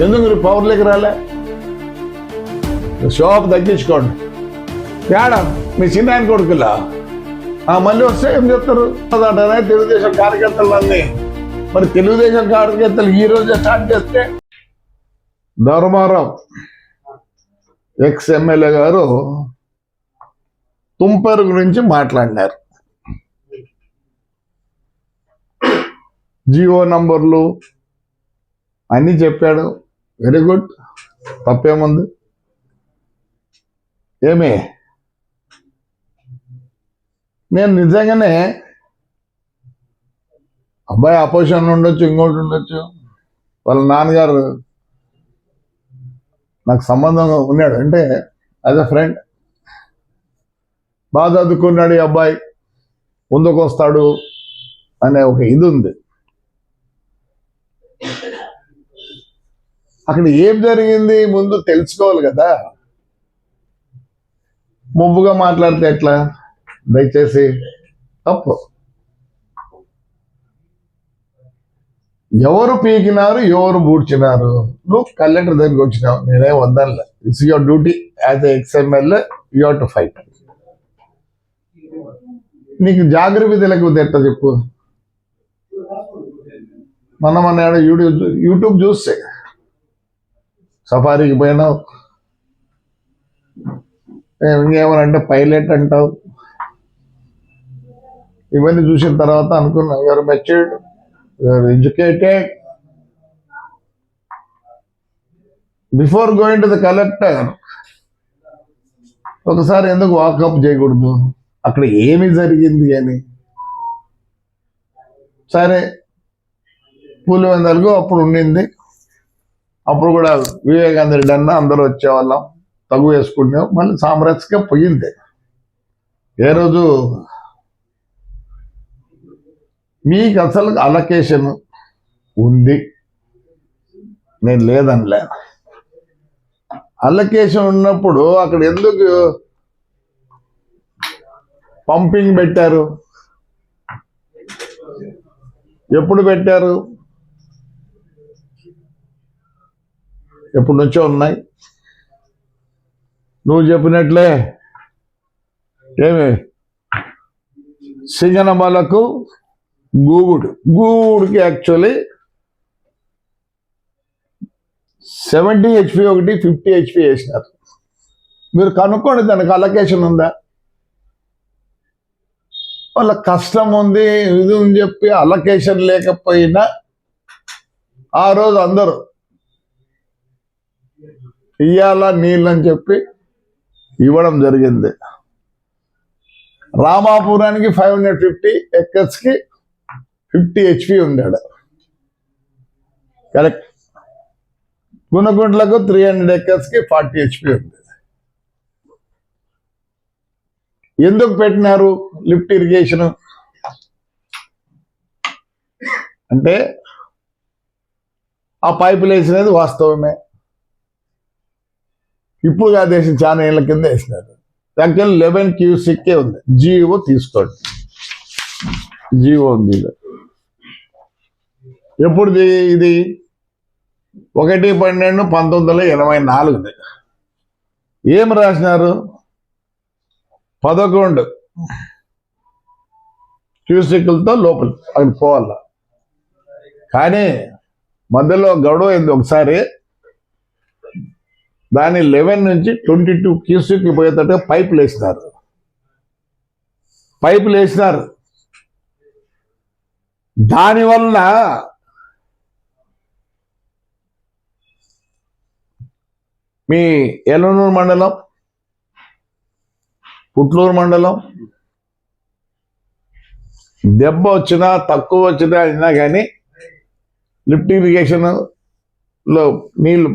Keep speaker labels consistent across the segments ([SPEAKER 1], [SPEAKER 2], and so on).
[SPEAKER 1] ఎందుకు మీరు పవర్లోకి రాలే? షోప్ తగ్గించుకోండి. తేడా మీ చిన్న ఆయన కొడుకులా మళ్ళీ వస్తే ఏం చెప్తారు? అదంటే తెలుగుదేశం కార్యకర్తలు అన్నీ. మరి తెలుగుదేశం కార్యకర్తలు ఈ రోజే స్టార్ట్ చేస్తే ధర్మారావు ఎక్స్ ఎమ్మెల్యే గారు తుంపేరు గురించి మాట్లాడినారు. జియో నంబర్లు అన్నీ చెప్పాడు. వెరీ గుడ్, తప్పేముంది? ఏమి నేను నిజంగానే అబ్బాయి అపోజిషన్ ఉండొచ్చు, ఇంకోటి ఉండొచ్చు, వాళ్ళ నాన్నగారు నాకు సంబంధంగా ఉన్నాడు అంటే యాజ్ అ ఫ్రెండ్ బాగా చదువుకున్నాడు ఈ అబ్బాయి, ముందుకు వస్తాడు అనే ఒక ఇది ఉంది. అక్కడ ఏం జరిగింది ముందు తెలుసుకోవాలి కదా. ముబ్బుగా మాట్లాడితే ఎట్లా? దయచేసి తప్పు. ఎవరు పీకినారు, ఎవరు బూడ్చినారు? నువ్వు కలెక్టర్ దగ్గరికి వచ్చినావు, నేనేం వద్దనులే. It's your duty as ex MLA, you have to fight. నీకు జాగ్రత్త తెలియకపోతే ఎట్లా చెప్పు? మనం అన్నాడు యూట్యూబ్ చూస్తే సఫారీకి పోయినావు, ఇంకేమనంటే పైలట్ అంటావు. ఇవన్నీ చూసిన తర్వాత అనుకున్నా you're matured, you're educated. Before going to the collector ఒకసారి ఎందుకు వాకప్ చేయకూడదు? అక్కడ ఏమి జరిగింది అని. సరే, పులివెందులకు అప్పుడు ఉండింది. అప్పుడు కూడా వివేకానంద రెడ్డి అన్న అందరూ వచ్చేవాళ్ళం, తగు వేసుకున్నాం. మళ్ళీ సామరస్యంగా పోయింది. ఏ రోజు మీకు అసలు అలొకేషన్ ఉంది, నేను లేదనిలే. అలొకేషన్ ఉన్నప్పుడు అక్కడ ఎందుకు పంపింగ్ పెట్టారు? ఎప్పుడు పెట్టారు? ఎప్పటి నుంచో ఉన్నాయి. నువ్వు చెప్పినట్లే ఏమి సింగనమలకు గూగుడికి యాక్చువల్లీ 70 HP ఒకటి 50 HP వేసినారు. మీరు కనుక్కోండి దానికి అలొకేషన్ ఉందా. వాళ్ళ కష్టం ఉంది ఇది అని చెప్పి అలొకేషన్ లేకపోయినా ఆ రోజు అందరూ ఇయ్యాల నీళ్ళు అని చెప్పి ఇవ్వడం జరిగింది. రామాపురానికి 550 acres కి 50 HP ఉండాడు, కరెక్ట్. గుణగుంట్లకు 300 acres కి 40 HP ఉంది. ఎందుకు పెట్టినారు లిఫ్ట్ ఇరిగేషన్ అంటే ఆ పైపులు వేసినది వాస్తవమే. ఇప్పుడు కాదు వేసిన, చాలా ఏళ్ళ కింద వేసినారు. దగ్గర 11 క్యూసెక్ ఉంది. జియో తీసుకోండి, జియో ఉంది. ఎప్పుడుది ఇది? 1/12/1984. ఏం రాసినారు? 11 క్యూసెక్లతో లోపల అక్కడ పోవాల. కానీ మధ్యలో గడువు అయింది ఒకసారి. దాన్ని 11 నుంచి 22 క్యూసెక్లు పోయేటట్టుగా పైపులు వేసినారు. దానివల్ల మీ ఏలూరు మండలం, పుట్లూరు మండలం దెబ్బ వచ్చినా తక్కువ వచ్చినా అయినా కానీ లిఫ్ట్ ఇరిగేషన్లో నీళ్ళు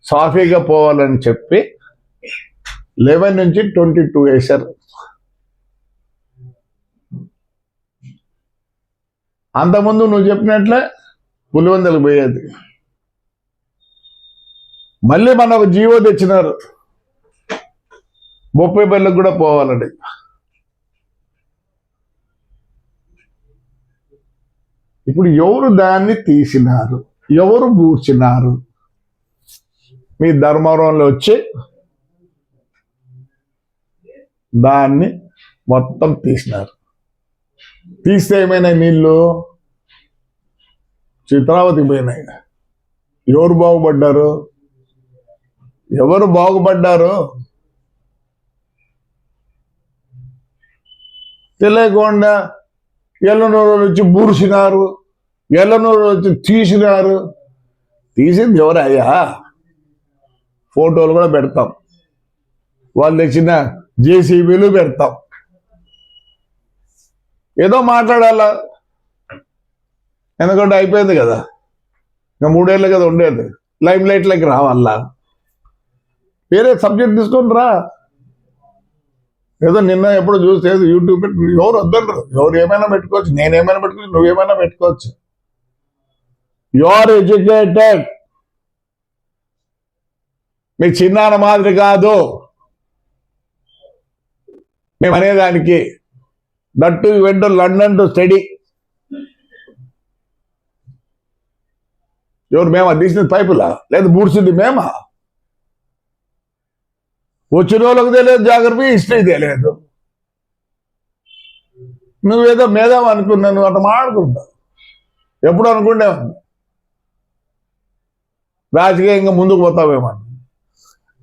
[SPEAKER 1] సాఫీగా పోవాలని చెప్పి 11 నుంచి 22 వేశారు. అంతకుముందు నువ్వు చెప్పినట్లే పులివెందులకు పోయేది. మళ్ళీ మనకు జీవో తెచ్చినారు 30 బెల్లకు కూడా పోవాలండి. ఇప్పుడు ఎవరు దాన్ని తీసినారు, ఎవరు బూర్చినారు? మీ ధర్మవరంలో వచ్చి దాన్ని మొత్తం తీసినారు. తీస్తే ఏమైనాయి? నీళ్ళు చిత్రావతి పోయినాయి. ఎవరు బాగుపడ్డారు? ఎవరు బాగుపడ్డారు? తెలియకుండా ఎల్లనూరు వచ్చి బూర్చినారు, ఎల్లనూరు వచ్చి తీసినారు. తీసింది ఎవరయ్యా? ఫోటోలు కూడా పెడతాం, వాళ్ళు తెచ్చిన జేసీబీలు పెడతాం. ఏదో మాట్లాడాలా, ఎందుకంటే అయిపోయింది కదా, ఇంకా 3 ఏళ్ళే కదా ఉండేది. లైమ్ లైట్లకి రావాలా, వేరే సబ్జెక్ట్ తీసుకొని రా. ఏదో నిన్న ఎప్పుడు చూస్తే యూట్యూబ్ పెట్టి ఎవరు వద్దరు, ఎవరు ఏమైనా పెట్టుకోవచ్చు, నేనేమైనా పెట్టుకోవచ్చు, నువ్వేమైనా పెట్టుకోవచ్చు. You are educated. మీ చిన్నాన్న మాదిరి కాదు మేము అనేదానికి. దట్టు వెంట లండన్ టు స్టడీ. ఎవరు మేమా తీసిన పైపులా? లేదా బూడ్చింది మేమా? వచ్చిన వాళ్ళకి తెలియదు జాగ్రఫీ, హిస్టరీ తెలియదు. నువ్వేదో మేధావు అనుకున్నా, నువ్వు అట్లా మాట్లాడుకుంటావు. ఎప్పుడు అనుకుండేవాడిని రాజకీయంగా ముందుకు పోతావేమో.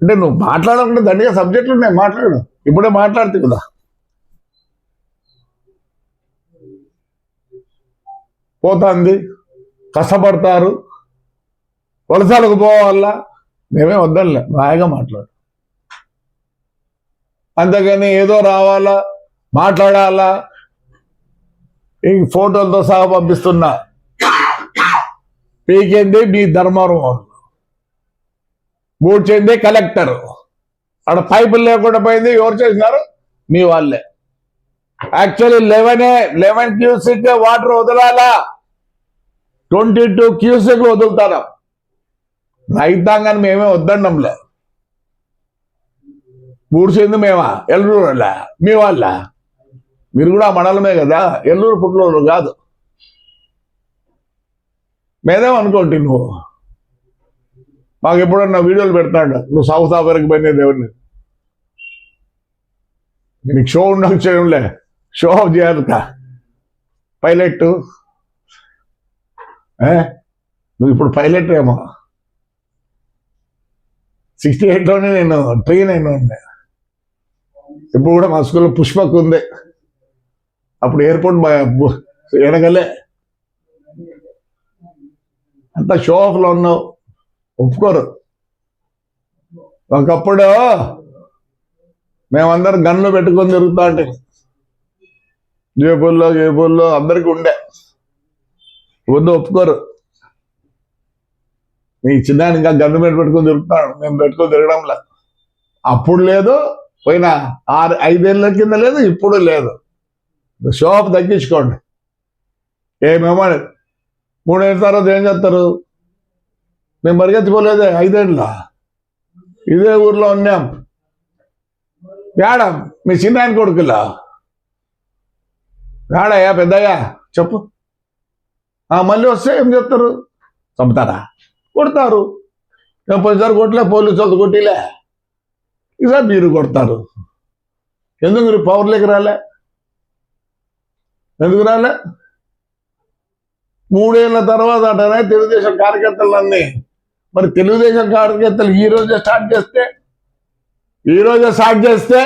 [SPEAKER 1] అంటే నువ్వు మాట్లాడకుండా దండిగా సబ్జెక్టులు ఉన్నాయి, మాట్లాడు. ఇప్పుడే మాట్లాడుతూ కదా. పోతుంది, కష్టపడతారు, వలసలకు పోవాలా, మేమే వద్దలే, రాయగా మాట్లాడు. అంతేగాని ఏదో రావాలా, మాట్లాడాలా, ఈ ఫోటోలతో సహా పంపిస్తున్నా. పీకేంది మీ ధర్మవరం, బూడ్చేంది కలెక్టర్. అక్కడ పైపులు లేకుండా పోయింది, ఎవరు చేసినారు? మీ వాళ్ళే. యాక్చువల్లీ 11 క్యూసెక్ వాటర్ వదలాలా, 22 క్యూసెక్ వదులుతారా. రైతాంగాన్ని మేమే వద్దండంలే. బూడ్చింది మేమా? ఎల్లూరు వాళ్ళ, మీ వాళ్ళ. మీరు కూడా మండలమే కదా, ఎల్లూరు పుట్లూరు కాదు. మేదేమనుకోండి నువ్వు. మాకు ఎప్పుడన్నా వీడియోలు పెడతాడు, నువ్వు సౌత్ ఆఫ్రికా పోయినది ఎవరిని. నీకు షో ఉండకు చేయడంలే, షో ఆఫ్ చేయాలి. పైలట్ నువ్వు ఇప్పుడు పైలట్ ఏమో. 68లోనే నేను ట్రైన్ అయినా ఉండే. ఇప్పుడు కూడా మా స్కూల్లో పుష్పక్ ఉంది. అప్పుడు ఎయిర్పోర్ట్ ఎనగలే. అంతా షో ఆఫ్లో ఉన్నావు, ఒప్పుకోరు. ఒకప్పుడు మేమందరం గన్లు పెట్టుకొని తిరుగుతా అంటే జేబుల్లో అందరికీ ఉండే. వద్దు, ఒప్పుకోరు. మీ చిన్నాన్ని ఇంకా గన్ను మీద పెట్టుకొని తిరుగుతాడు, మేము పెట్టుకొని తిరగడంలా. అప్పుడు లేదు, పోయిన 5 ఏళ్ళ కింద లేదు, ఇప్పుడు లేదు. షో ఆఫ్ తగ్గించుకోండి. ఏమేమో 3 ఏళ్ళ తర్వాత ఏం చేస్తారు? మేము పరిగెత్తిపోలేదే 5 ఏళ్ళ, ఇదే ఊర్లో ఉన్నాం. మేడం మీ చిన్నాయన కొడుకులా? మేడయ్యా, పెద్దయ్యా చెప్పు. మళ్ళీ వస్తే ఏం చెప్తారు? చంపుతారా? కొడతారు. పోయినసారి కొట్టలే, పోలీసు వాళ్ళు కొట్టిలే, ఈసారి మీరు కొడతారు. ఎందుకు మీరు పవర్లోకి రాలే? ఎందుకు రాలే? 3 ఏళ్ళ తర్వాత అంటేనే తెలుగుదేశం కార్యకర్తలన్నీ. మరి తెలుగుదేశం కార్యకర్తలు ఈ రోజే స్టార్ట్ చేస్తే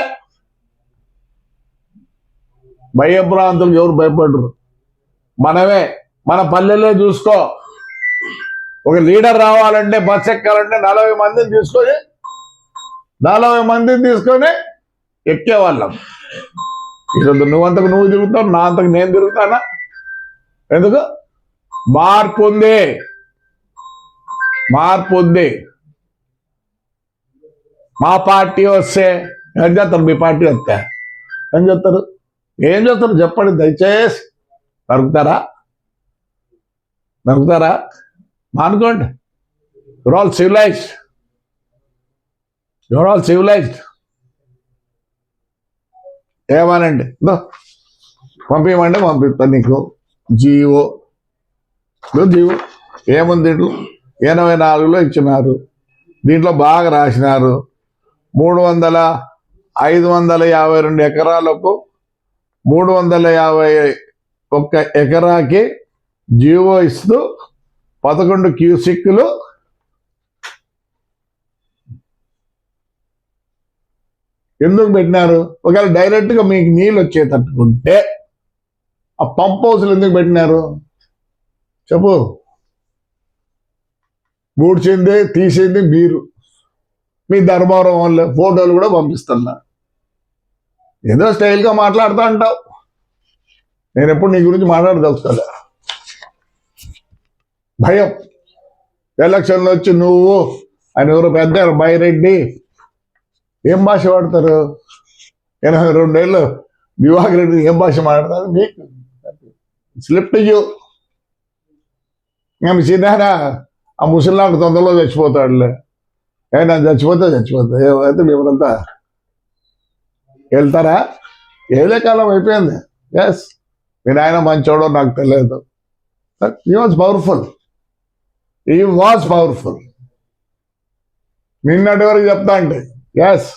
[SPEAKER 1] భయభ్రాంతులకు ఎవరు భయపడరు. మనమే మన పల్లెల్లో చూసుకో. ఒక లీడర్ రావాలంటే, బస్ ఎక్కాలంటే 40 మందిని తీసుకొని ఎక్కేవాళ్ళం. ఈరోజు నువ్వంతకు నువ్వు తిరుగుతావు, నా అంతకు నేను తిరుగుతానా? ఎందుకు? మార్పు ఉంది. మా పార్టీ వస్తే ఏం చేస్తారు? మీ పార్టీ వస్తే ఏం చేస్తారు? చెప్పండి దయచేసి. నరుకుతారా? మానుకోండి. Your all civilized. ఏమనండి, పంపించమంటే పంపిస్తాను నీకు. జీవో ఏముంది? 84లో ఇచ్చినారు. దీంట్లో బాగా రాసినారు 552 ఎకరాలకు 351 ఎకరాకి జీవో ఇస్తూ 11 క్యూసిక్లు ఎందుకు పెట్టినారు? ఒకవేళ డైరెక్ట్గా మీకు నీళ్ళు వచ్చేటట్టుకుంటే ఆ పంప్ హౌస్లు ఎందుకు పెట్టినారు చెప్పు? బూడ్చింది తీసింది మీరు, మీ ధర్మవరం వాళ్ళు ఫోటోలు కూడా పంపిస్తున్నా. ఏదో స్టైల్గా మాట్లాడుతూ అంటావు. నేను ఎప్పుడు నీ గురించి మాట్లాడదలుచుకోలే. భయం. ఎలక్షన్లో వచ్చి నువ్వు ఆయన ఎవరు పెద్ద బైరెడ్డి ఏం భాష వాడతారు? 82 ఏళ్ళు దివాకర్ రెడ్డి ఏం భాష మాట్లాడతారు? మీకు స్లిప్ యూ. మేము చిన్న ఆ ముసలిలాంటి తొందరలో చచ్చిపోతాడులే. నేను చచ్చిపోతా అయితే మేమంతా వెళ్తారా? ఏదే కాలం అయిపోయింది. ఎస్, మీరు ఆయన మంచోడో నాకు తెలియదు. He was powerful. నిన్నటి వరకు చెప్తా అంటే ఎస్,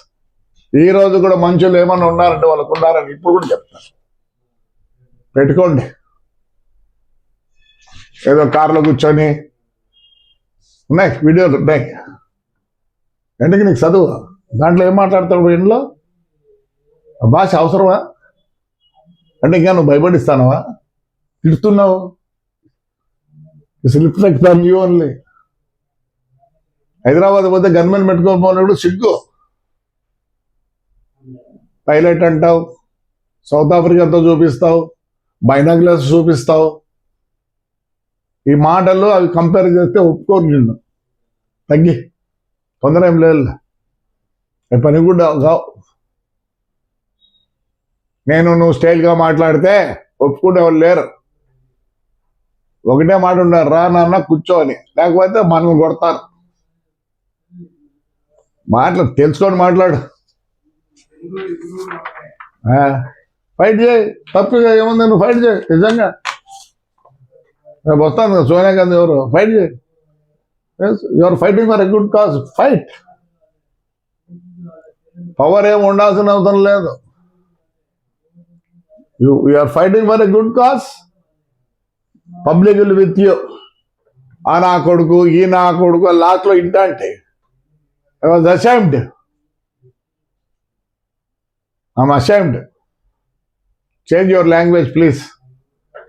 [SPEAKER 1] ఈ రోజు కూడా మంచులు ఏమన్నా ఉన్నారంటే వాళ్ళకు ఉన్నారని ఇప్పుడు కూడా చెప్తాను. పెట్టుకోండి. ఏదో కార్లో కూర్చొని ఉన్నాయి వీడియోలు ఉన్నాయి. ఎందుకు నీకు చదువు? దాంట్లో ఏం మాట్లాడతావు? ఇంట్లో భాష అవసరమా? అంటే ఇంకా నువ్వు భయపడిస్తానవా? తిడుతున్నావు. Slip like you only. Hyderabad పోతే గన్మెన్ పెట్టుకోకపోయినప్పుడు సిగ్గు. పైలట్ అంటావు, సౌత్ ఆఫ్రికాతో చూపిస్తావు, బైనాక్యులర్స్ చూపిస్తావు. ఈ మాటలు అవి కంపేర్ చేస్తే ఒప్పుకోరు. నిన్ను తగ్గి, తొందర ఏం లేదు. పని కూడా కావు. నువ్వు స్టైల్గా మాట్లాడితే ఒప్పుకునే వాళ్ళు లేరు. ఒకటే మాట ఉన్నారు, రా నాన్న కూర్చోని, లేకపోతే మనం కొడతారు. తెలుసుకొని మాట్లాడు. ఫైట్ చేయి, తప్పుగా ఏముంది? నువ్వు ఫైట్ చేయి. నిజంగా రేపు వస్తాను కదా సోనియా గాంధీ ఎవరు, ఫైట్ చేయి. Your fighting for a good cause, fight. Power ఏమి ఉండాల్సిన అవసరం లేదు. You are fighting for a good cause. Public will with you. ఆ నా కొడుకు, ఈ నా కొడుకు లాస్ట్లో ఇంటా అంటే I was ashamed. I'm ashamed. Change your language please.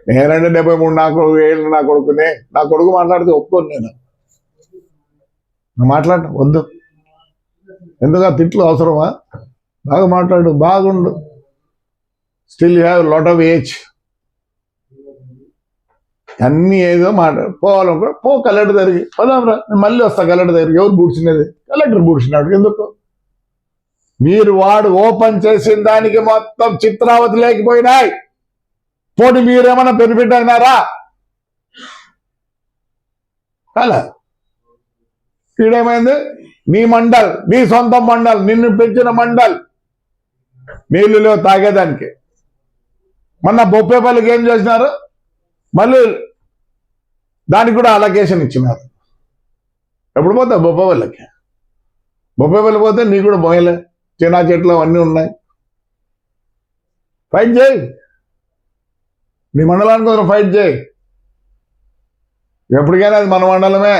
[SPEAKER 1] నేనంటే 73 ఏళ్ళు నా కొడుకునే. నా కొడుకు మాట్లాడితే ఒప్పుకోను నేను. మాట్లాడ వద్దు. ఎందుకు ఆ తిట్లు అవసరమా? బాగా మాట్లాడు, బాగుండు. Still you have lot of age. అన్నీ ఏదో మాట్లాడు. పోవాలనుకో పో, కలెక్టర్ దగ్గరికి పోదాంరా. నేను మళ్ళీ వస్తా కలెక్టర్ దగ్గరికి. ఎవరు బూడ్చినది? కలెక్టర్ బూడ్చినాడు. ఎందుకు? మీరు వాడు ఓపెన్ చేసిన దానికి మొత్తం చిత్రావతి లేకపోయినాయి. పోటీ మీరేమన్నా బెనిఫిట్ అయినారా? అలా ఈడేమైంది? నీ మండల్, నీ సొంత మండల్, నిన్ను పెంచిన మండల్ నీళ్ళు తాగేదానికి. మొన్న బొప్పేపల్లికి ఏం చేసినారు? మళ్ళీ దానికి కూడా అలొకేషన్ ఇచ్చినారు. ఎప్పుడు పోతావు బొప్పేపల్లికి? బొప్పేపల్లి పోతే నీ కూడా పోయలే. చిన్న చెట్లు అవన్నీ ఉన్నాయి. ఫైట్ చేయి. నీ మండలానికి కొంచెం ఫైట్ చేయి. ఎప్పటికైనా అది మన మండలమే.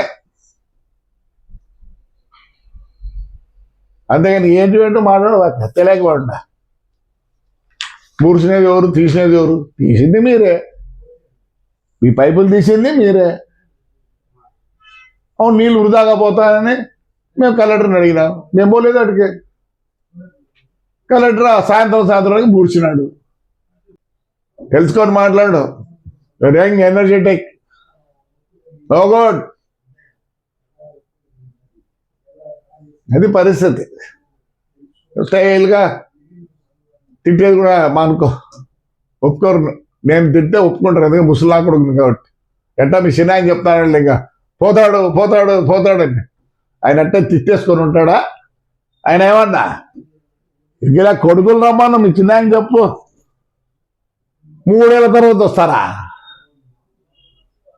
[SPEAKER 1] అంతేగాని ఏంటో మాట్లాడవాక తెలియకపోండా. మూర్చినది ఎవరు? తీసినది ఎవరు? తీసింది మీరే. మీ పైపులు తీసింది మీరే. అవును, నీళ్ళు వృధాగా పోతాయని మేము కలెక్టర్ని అడిగినాం. మేము పోలేదు అడిగే. కలెక్టర్ సాయంత్రానికి మూర్చినాడు. తెలుసుకొని మాట్లాడు. Young, energetic, no good. అది పరిస్థితి. స్టైల్గా తిట్టేది కూడా మానుకో. ఒప్పుకోరు. నేను తిట్టే ఒప్పుకుంటారు. ఎందుకంటే ముసలా కొడుకు కాబట్టి. ఎట్టా మీ చిన్న ఆయన చెప్తాడు ఇంకా పోతాడు అని. ఆయన అంటే తిట్టేసుకొని ఉంటాడా? ఆయన ఏమన్నా ఇలా కొడుకులు రమ్మన్నా మీ చిన్న ఆయన చెప్పు. 3 ఏళ్ల తర్వాత వస్తారా?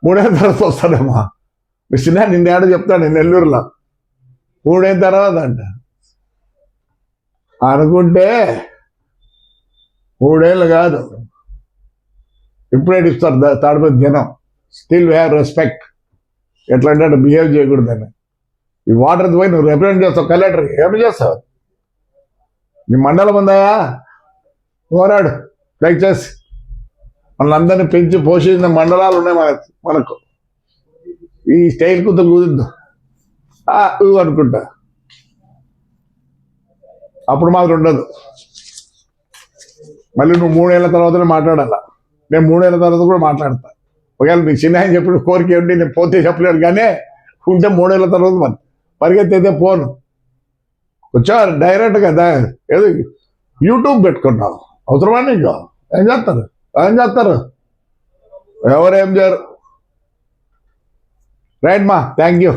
[SPEAKER 1] 3 ఏళ్ల తర్వాత వస్తాడేమో. మీ చిన్న నిన్నేడో చెప్తాడు నెల్లూరులో. మూడేళ్ళ తర్వాత అంట అనుకుంటే 3 ఏళ్ళు కాదు, ఇప్పుడే ఇస్తారు తాడిపతి జనం. Still we have respect. ఎట్లా అంటే బిహేవ్ చేయకూడదని. ఈ వాటర్ పోయి నువ్వు రిప్రజెంట్ చేస్తావు కలెక్టర్కి, ఏమి చేస్తావు? నీ మండలం ఉందాయా? పోరాడు దయచేసి. మనందరినీ పెంచి పోషించిన మండలాలు ఉన్నాయి మనకు. ఈ స్టైల్ కుదురు కుదురుద్దు అనుకుంటా, అప్పుడు మాత్రం ఉండదు. మళ్ళీ నువ్వు 3 ఏళ్ళ తర్వాతనే మాట్లాడాలా. నేను 3 ఏళ్ళ తర్వాత కూడా మాట్లాడతా. ఒకవేళ నీ చిన్న ఆయన చెప్పిన కోరిక ఏమిటి, నేను పోతే చెప్పలేను, కానీ ఉంటే 3 ఏళ్ళ తర్వాత మరి పరిగెత్తి అయితే పోను. వచ్చా డైరెక్ట్గా ఏదో యూట్యూబ్ పెట్టుకున్నావు, అవసరమా నీకు? ఏం చేస్తారు ఎవరేం చేయరు. రైట్ మా, థ్యాంక్ యూ.